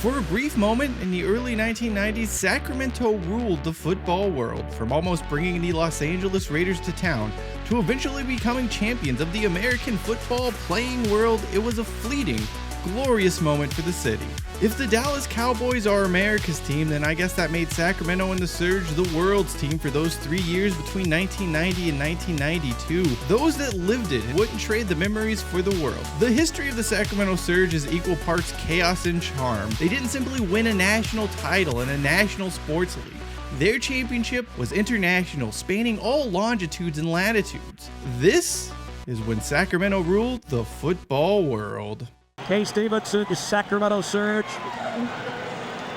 For a brief moment in the early 1990s, Sacramento ruled the football world, from almost bringing the Los Angeles Raiders to town to eventually becoming champions of the American football playing world. It was a fleeting, glorious moment for the city. If the Dallas Cowboys are America's team, then I guess that made Sacramento and the Surge the world's team for those 3 years between 1990 and 1992. Those that lived it wouldn't trade the memories for the world. The history of the Sacramento Surge is equal parts chaos and charm. They didn't simply win a national title in a national sports league. Their championship was international, spanning all longitudes and latitudes. This is when Sacramento ruled the football world. K. Stevenson, the Sacramento Surge,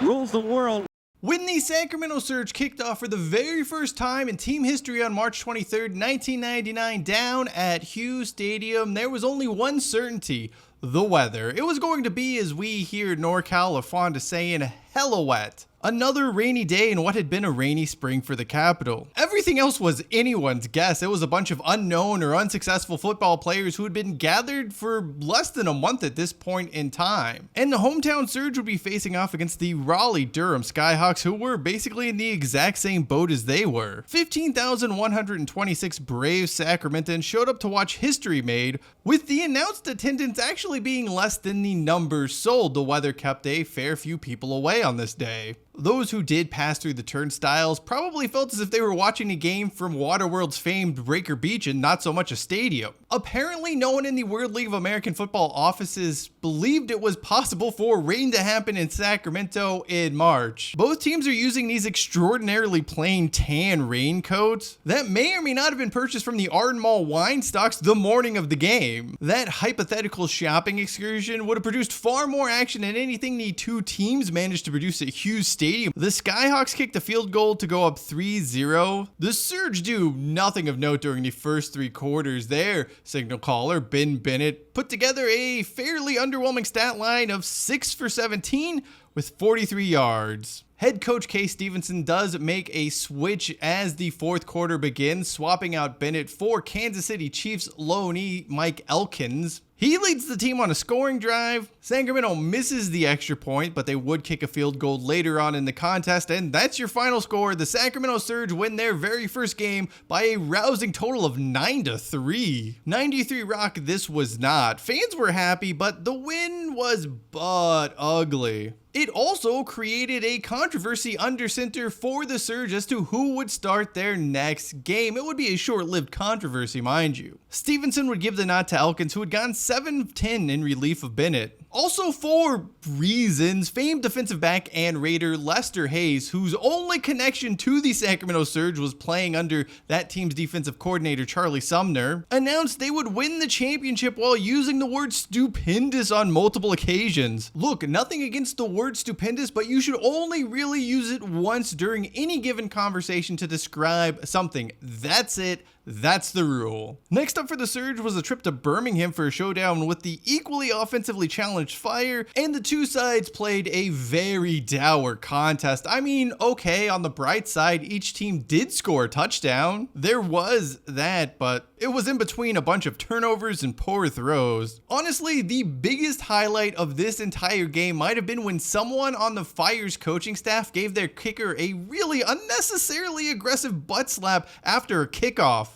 rules the world. When the Sacramento Surge kicked off for the very first time in team history on March 23rd, 1999, down at Hughes Stadium, there was only one certainty: the weather. It was going to be, as we here in NorCal are fond of saying, hella wet. Another rainy day in what had been a rainy spring for the capital. Everything else was anyone's guess. It was a bunch of unknown or unsuccessful football players who had been gathered for less than a month at this point in time. And the hometown Surge would be facing off against the Raleigh Durham Skyhawks, who were basically in the exact same boat as they were. 15,126 brave Sacramentans showed up to watch history made, with the announced attendance actually being less than the numbers sold. The weather kept a fair few people away on this day. Those who did pass through the turnstiles probably felt as if they were watching a game from Waterworld's famed Breaker Beach and not so much a stadium. Apparently, no one in the World League of American Football offices believed it was possible for rain to happen in Sacramento in March. Both teams are using these extraordinarily plain tan raincoats that may or may not have been purchased from the Arden Mall wine stocks the morning of the game. That hypothetical shopping excursion would have produced far more action than anything the two teams managed to produce at Hughes Stadium. The Skyhawks kicked a field goal to go up 3-0. The Surge do nothing of note during the first 3 quarters. Their signal caller, Ben Bennett, put together a fairly underwhelming stat line of 6 for 17 with 43 yards. Head coach K. Stevenson does make a switch as the fourth quarter begins, swapping out Bennett for Kansas City Chiefs loanee Mike Elkins. He leads the team on a scoring drive. Sacramento misses the extra point, but they would kick a field goal later on in the contest, and that's your final score. The Sacramento Surge win their very first game by a rousing total of 9-3. 93 Rock, this was not. Fans were happy, but the win was but ugly. It also created a controversy under center for the Surge as to who would start their next game. It would be a short-lived controversy, mind you. Stevenson would give the nod to Elkins, who had gone 7 of 10 in relief of Bennett. Also for reasons, famed defensive back and Raider Lester Hayes, whose only connection to the Sacramento Surge was playing under that team's defensive coordinator Charlie Sumner, announced they would win the championship while using the word stupendous on multiple occasions. Look, nothing against the word stupendous, but you should only really use it once during any given conversation to describe something. That's it. That's the rule. Next up for the Surge was a trip to Birmingham for a showdown with the equally offensively challenged Fire, and the two sides played a very dour contest. I mean, okay, on the bright side, each team did score a touchdown. There was that, but it was in between a bunch of turnovers and poor throws. Honestly, the biggest highlight of this entire game might have been when someone on the Fire's coaching staff gave their kicker a really unnecessarily aggressive butt slap after a kickoff.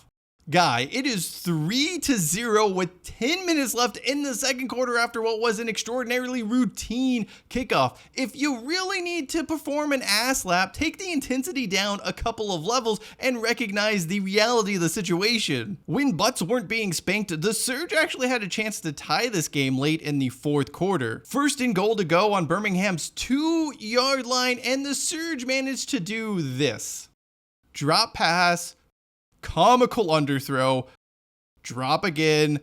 Guy, it is 3-0 with 10 minutes left in the second quarter after what was an extraordinarily routine kickoff. If you really need to perform an ass lap, take the intensity down a couple of levels and recognize the reality of the situation. When butts weren't being spanked, the Surge actually had a chance to tie this game late in the fourth quarter. First and goal to go on Birmingham's 2-yard line, and the Surge managed to do this. Drop pass, comical underthrow, drop again,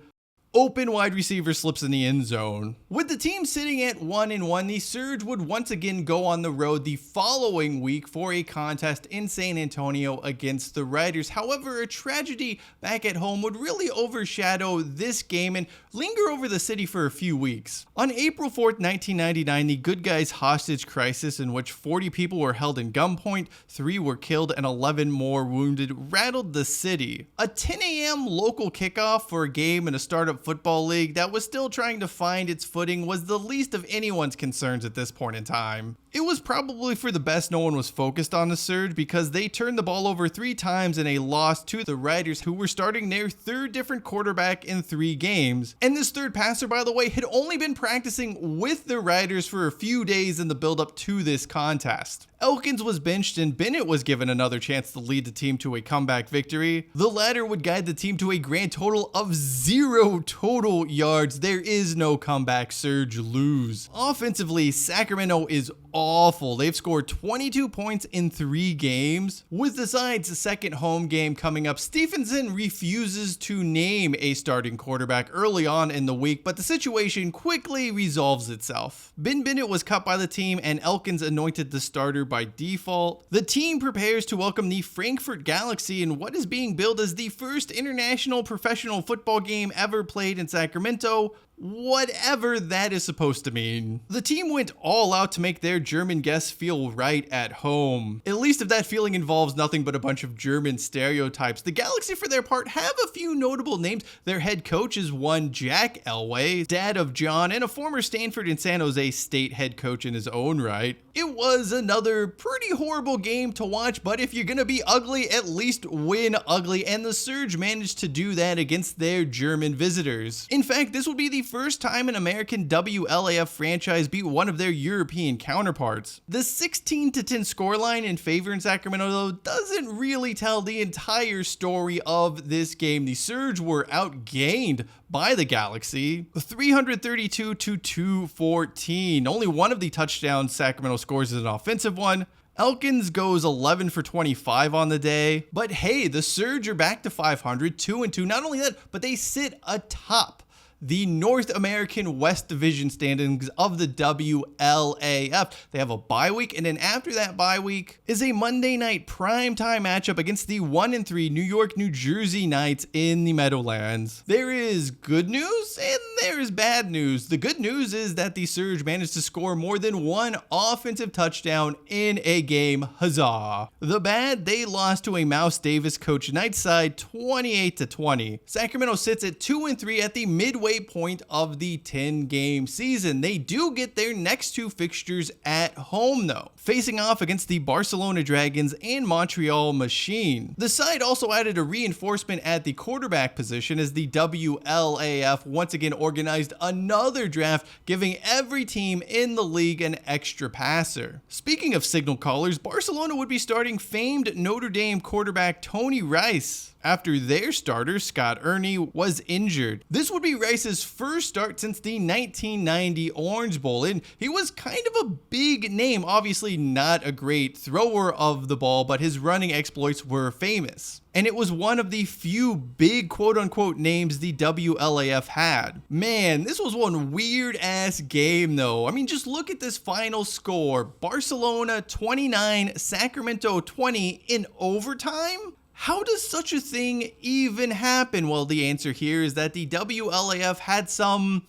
open wide receiver slips in the end zone. With the team sitting at 1-1, the Surge would once again go on the road the following week for a contest in San Antonio against the Raiders. However, a tragedy back at home would really overshadow this game and linger over the city for a few weeks. On April 4th, 1999, the Good Guys hostage crisis, in which 40 people were held in gunpoint, 3 were killed, and 11 more wounded, rattled the city. A 10 a.m. local kickoff for a game and a start at football league that was still trying to find its footing was the least of anyone's concerns at this point in time. It was probably for the best no one was focused on the Surge because they turned the ball over 3 times in a loss to the Riders, who were starting their 3rd different quarterback in 3 games. And this 3rd passer, by the way, had only been practicing with the Riders for a few days in the build-up to this contest. Elkins was benched and Bennett was given another chance to lead the team to a comeback victory. The latter would guide the team to a grand total of 0 total yards. There is no comeback. Surge lose. Offensively, Sacramento is awful. They've scored 22 points in 3 games. With the side's second home game coming up, Stephenson refuses to name a starting quarterback early on in the week, but the situation quickly resolves itself. Ben Bennett was cut by the team and Elkins anointed the starter by default. The team prepares to welcome the Frankfurt Galaxy in what is being billed as the first international professional football game ever played in Sacramento, whatever that is supposed to mean. The team went all out to make their German guests feel right at home. At least if that feeling involves nothing but a bunch of German stereotypes. The Galaxy, for their part, have a few notable names. Their head coach is one Jack Elway, dad of John, and a former Stanford and San Jose State head coach in his own right. It was another pretty horrible game to watch, but if you're gonna be ugly, at least win ugly, and the Surge managed to do that against their German visitors. In fact, this would be the first time an American WLAF franchise beat one of their European counterparts. The 16-10 scoreline in favor in Sacramento, though, doesn't really tell the entire story of this game. The Surge were outgained by the Galaxy, 332 to 214. Only one of the touchdowns Sacramento scores is an offensive one. Elkins goes 11 for 25 on the day. But hey, the Surge are back to 500, 2-2. Not only that, but they sit atop the North American West Division standings of the WLAF. They have a bye week, and then after that bye week is a Monday night primetime matchup against the 1-3 New York, New Jersey Knights in the Meadowlands. There is good news and there is bad news. The good news is that the Surge managed to score more than 1 offensive touchdown in a game. Huzzah. The bad, they lost to a Mouse Davis coach Knights side 28-20. Sacramento sits at 2-3 at the midway point of the 10-game season. They do get their next 2 fixtures at home though, facing off against the Barcelona Dragons and Montreal Machine. The side also added a reinforcement at the quarterback position as the WLAF once again organized another draft, giving every team in the league an extra passer. Speaking of signal callers, Barcelona would be starting famed Notre Dame quarterback Tony Rice after their starter, Scott Ernie, was injured. This would be Rice's first start since the 1990 Orange Bowl, and he was kind of a big name. Obviously not a great thrower of the ball, but his running exploits were famous. And it was one of the few big quote-unquote names the WLAF had. Man, this was one weird-ass game though. I mean, just look at this final score. Barcelona 29, Sacramento 20 in overtime? How does such a thing even happen? Well, the answer here is that the WLAF had some,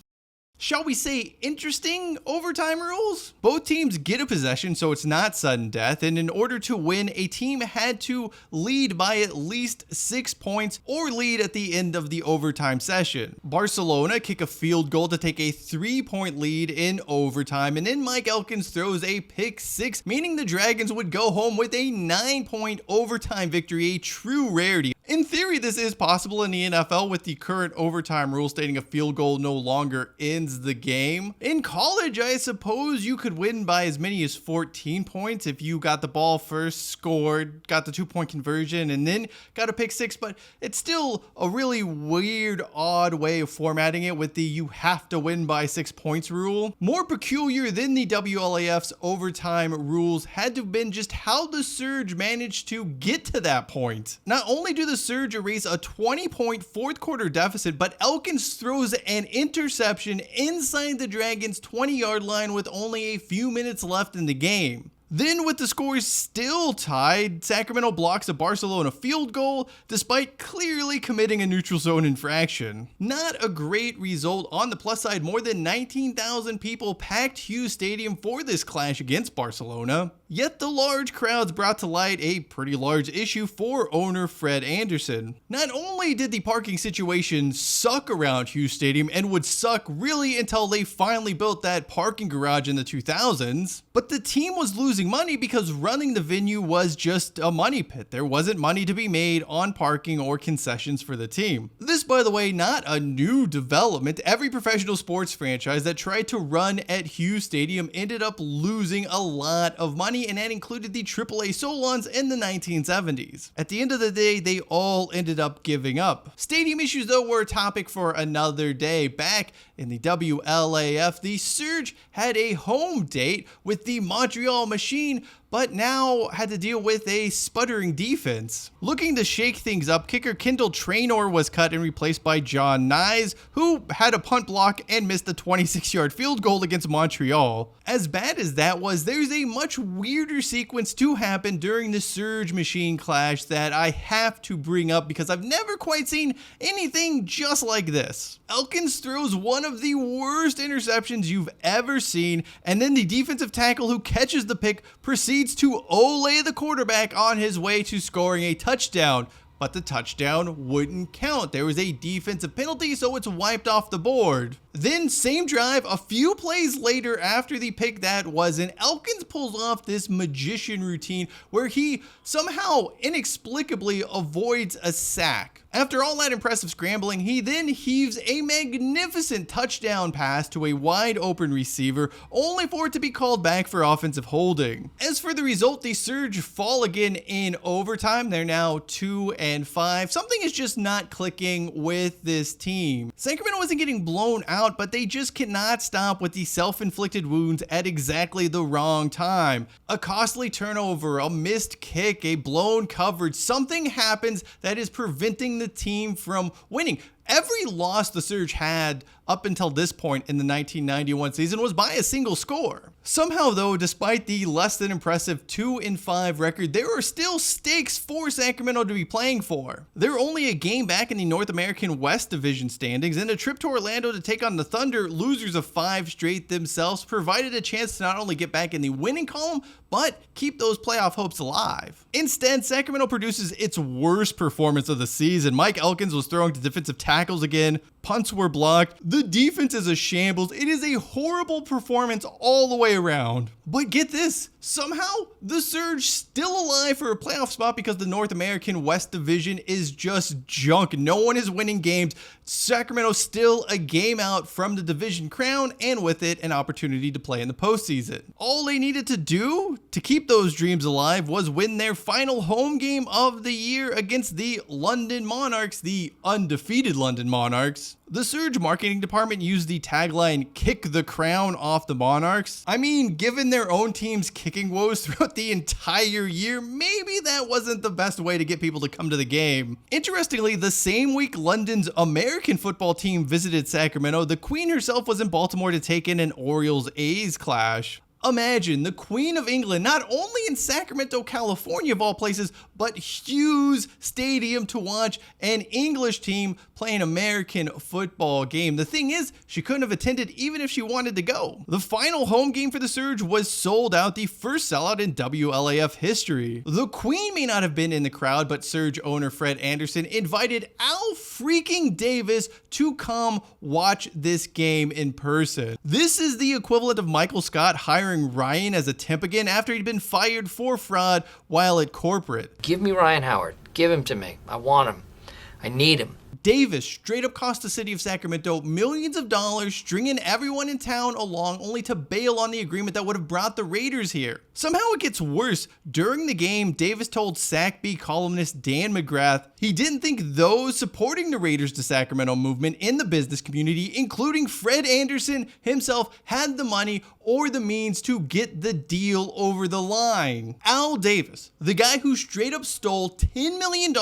shall we say, interesting overtime rules. Both teams get a possession, so it's not sudden death, and in order to win, a team had to lead by at least 6 points or lead at the end of the overtime session. Barcelona kick a field goal to take a 3-point lead in overtime, and then Mike Elkins throws a pick 6, meaning the Dragons would go home with a 9-point overtime victory, a true rarity. In theory, this is possible in the NFL with the current overtime rule stating a field goal no longer ends the game. In college, I suppose you could win by as many as 14 points if you got the ball first, scored, got the 2-point conversion, and then got a pick 6, but it's still a really weird, odd way of formatting it with the you have to win by 6 points rule. More peculiar than the WLAF's overtime rules had to have been just how the Surge managed to get to that point. Not only do the Surge erase a 20-point fourth quarter deficit, but Elkins throws an interception inside the Dragons' 20-yard line with only a few minutes left in the game. Then, with the scores still tied, Sacramento blocks a Barcelona field goal despite clearly committing a neutral zone infraction. Not a great result. On the plus side, more than 19,000 people packed Hughes Stadium for this clash against Barcelona. Yet the large crowds brought to light a pretty large issue for owner Fred Anderson. Not only did the parking situation suck around Hughes Stadium and would suck really until they finally built that parking garage in the 2000s, but the team was losing money because running the venue was just a money pit. There wasn't money to be made on parking or concessions for the team. This, by the way, not a new development. Every professional sports franchise that tried to run at Hughes Stadium ended up losing a lot of money, and that included the AAA Solons in the 1970s. At the end of the day, they all ended up giving up. Stadium issues, though, were a topic for another day. Back in the WLAF, the Surge had a home date with the Montreal Machine, but now had to deal with a sputtering defense. Looking to shake things up, kicker Kendall Traynor was cut and replaced by John Nyes, who had a punt block and missed a 26-yard field goal against Montreal. As bad as that was, there's a much weirder sequence to happen during the Surge Machine clash that I have to bring up because I've never quite seen anything just like this. Elkins throws one of the worst interceptions you've ever seen, and then the defensive tackle who catches the pick proceeds to ole the quarterback on his way to scoring a touchdown. But the touchdown wouldn't count. There was a defensive penalty, so it's wiped off the board. Then, same drive, a few plays later after the pick that wasn't, Elkins pulls off this magician routine where he somehow inexplicably avoids a sack. After all that impressive scrambling, he then heaves a magnificent touchdown pass to a wide open receiver, only for it to be called back for offensive holding. As for the result, the Surge fall again in overtime. They're now 2-5. Something is just not clicking with this team. Sacramento isn't getting blown out, but they just cannot stop with the self-inflicted wounds at exactly the wrong time. A costly turnover, a missed kick, a blown coverage, something happens that is preventing the team from winning. Every loss the Surge had up until this point in the 1991 season was by a single score. Somehow, though, despite the less than impressive 2-5 record, there are still stakes for Sacramento to be playing for. They're only a game back in the North American West Division standings, and a trip to Orlando to take on the Thunder, losers of 5 straight themselves, provided a chance to not only get back in the winning column, but keep those playoff hopes alive. Instead, Sacramento produces its worst performance of the season. Mike Elkins was throwing to defensive tackles again. Punts were blocked. The defense is a shambles. It is a horrible performance all the way around. But get this, somehow the Surge still alive for a playoff spot because the North American West Division is just junk. No one is winning games. Sacramento still a game out from the division crown, and with it, an opportunity to play in the postseason. All they needed to do to keep those dreams alive was win their final home game of the year against the London Monarchs, the undefeated London Monarchs. The Surge marketing department used the tagline, "Kick the crown off the Monarchs." I mean, given their own team's kicking woes throughout the entire year, maybe that wasn't the best way to get people to come to the game. Interestingly, the same week London's American football team visited Sacramento, the Queen herself was in Baltimore to take in an Orioles-A's clash. Imagine the Queen of England not only in Sacramento, California of all places, but Hughes Stadium to watch an English team play an American football game. The thing is, she couldn't have attended even if she wanted to go. The final home game for the Surge was sold out, the first sellout in WLAF history. The Queen may not have been in the crowd, but Surge owner Fred Anderson invited Al freaking Davis to come watch this game in person. This is the equivalent of Michael Scott hiring Ryan as a temp again after he'd been fired for fraud while at corporate. Give me Ryan Howard. Give him to me. I want him. I need him. Davis straight up cost the city of Sacramento millions of dollars, stringing everyone in town along only to bail on the agreement that would have brought the Raiders here. Somehow it gets worse. During the game, Davis told SacB columnist Dan McGrath he didn't think those supporting the Raiders to Sacramento movement in the business community, including Fred Anderson himself, had the money or the means to get the deal over the line. Al Davis, the guy who straight up stole $10 million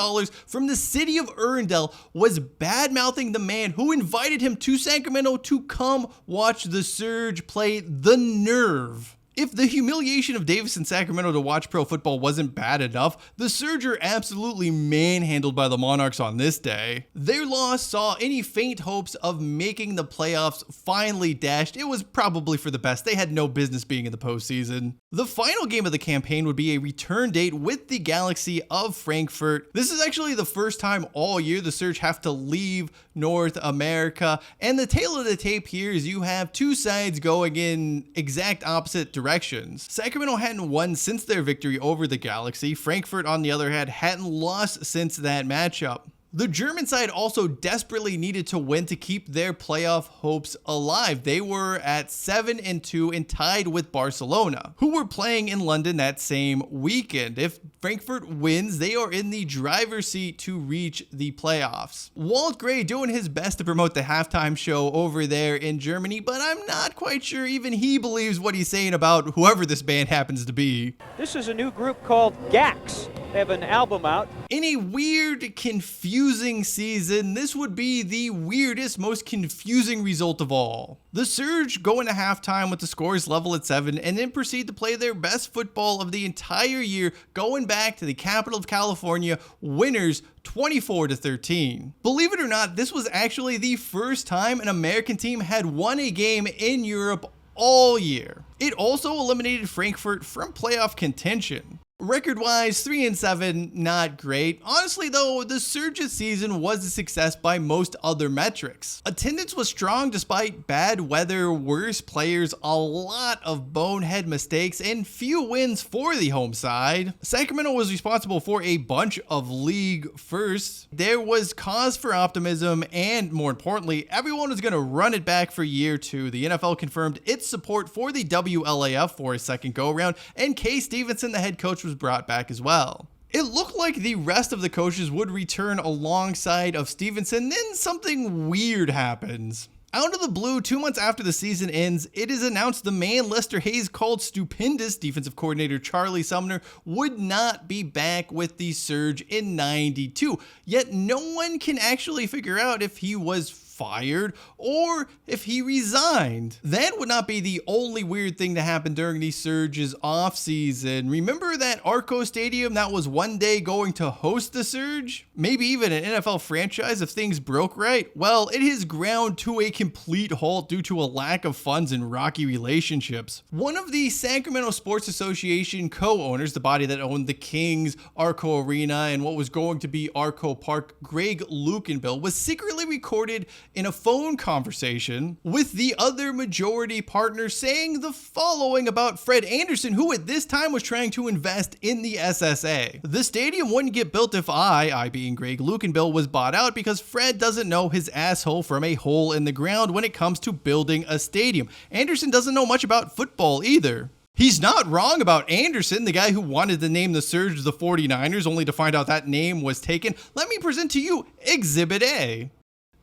from the city of Urundale, was bad-mouthing the man who invited him to Sacramento to come watch the Surge play. The nerve. If the humiliation of Davis and Sacramento to watch pro football wasn't bad enough, the Surge are absolutely manhandled by the Monarchs on this day. Their loss saw any faint hopes of making the playoffs finally dashed. It was probably for the best. They had no business being in the postseason. The final game of the campaign would be a return date with the Galaxy of Frankfurt. This is actually the first time all year the Surge have to leave North America, and the tale of the tape here is you have two sides going in exact opposite directions. Sacramento hadn't won since their victory over the Galaxy. Frankfurt, on the other hand, hadn't lost since that matchup. The German side also desperately needed to win to keep their playoff hopes alive. They were at 7-2 and tied with Barcelona, who were playing in London that same weekend. If Frankfurt wins, they are in the driver's seat to reach the playoffs. Walt Gray doing his best to promote the halftime show over there in Germany, but I'm not quite sure even he believes what he's saying about whoever this band happens to be. This is a new group called Gax. They have an album out. In a weird, confusing season, this would be the weirdest, most confusing result of all. The Surge go into halftime with the scores level at 7 and then proceed to play their best football of the entire year, going back to the capital of California, winners 24-13. Believe it or not, this was actually the first time an American team had won a game in Europe all year. It also eliminated Frankfurt from playoff contention. Record-wise, 3-7, not great. Honestly though, the Surge's season was a success by most other metrics. Attendance was strong despite bad weather, worse players, a lot of bonehead mistakes, and few wins for the home side. Sacramento was responsible for a bunch of league firsts. There was cause for optimism, and more importantly, everyone was going to run it back for year 2. The NFL confirmed its support for the WLAF for a second go-around, and Kay Stevenson, the head coach, was brought back as well. It looked like the rest of the coaches would return alongside of Stevenson, then something weird happens. Out of the blue, 2 months after the season ends, it is announced the man Lester Hayes called stupendous defensive coordinator Charlie Sumner would not be back with the Surge in '92. Yet no one can actually figure out if he was fired or if he resigned. That would not be the only weird thing to happen during the Surge's offseason. Remember that Arco Stadium that was one day going to host the Surge? Maybe even an NFL franchise if things broke right? Well, it has ground to a complete halt due to a lack of funds and rocky relationships. One of the Sacramento Sports Association co-owners, the body that owned the Kings, Arco Arena, and what was going to be Arco Park, Greg Lukenbill, was secretly recorded in a phone conversation with the other majority partner saying the following about Fred Anderson, who at this time was trying to invest in the SSA. The stadium wouldn't get built if I being Greg Lukenbill, was bought out because Fred doesn't know his asshole from a hole in the ground when it comes to building a stadium. Anderson doesn't know much about football either. He's not wrong about Anderson, the guy who wanted to name the Surge the 49ers only to find out that name was taken. Let me present to you Exhibit A.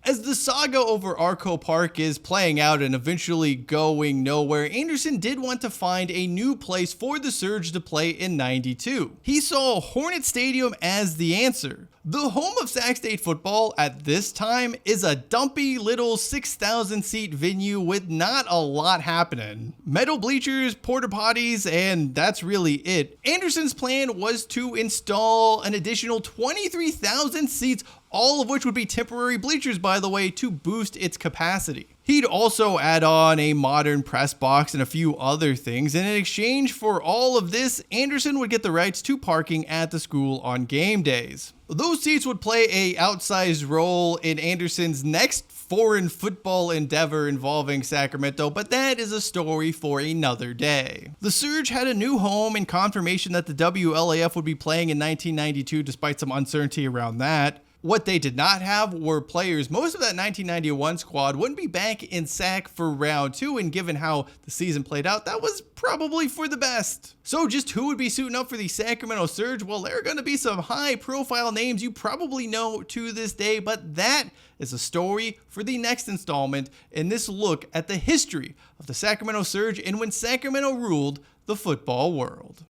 As the saga over Arco Park is playing out and eventually going nowhere, Anderson did want to find a new place for the Surge to play in '92. He saw Hornet Stadium as the answer. The home of Sac State football at this time is a dumpy little 6,000 seat venue with not a lot happening. Metal bleachers, porta potties, and that's really it. Anderson's plan was to install an additional 23,000 seats, all of which would be temporary bleachers, by the way, to boost its capacity. He'd also add on a modern press box and a few other things, and in exchange for all of this, Anderson would get the rights to parking at the school on game days. Those seats would play a outsized role in Anderson's next foreign football endeavor involving Sacramento, but that is a story for another day. The Surge had a new home and confirmation that the WLAF would be playing in 1992 despite some uncertainty around that. What they did not have were players. Most of that 1991 squad wouldn't be back in Sac for round 2, and given how the season played out, that was probably for the best. So just who would be suiting up for the Sacramento Surge? Well, there are going to be some high-profile names you probably know to this day, but that is a story for the next installment in this look at the history of the Sacramento Surge and when Sacramento ruled the football world.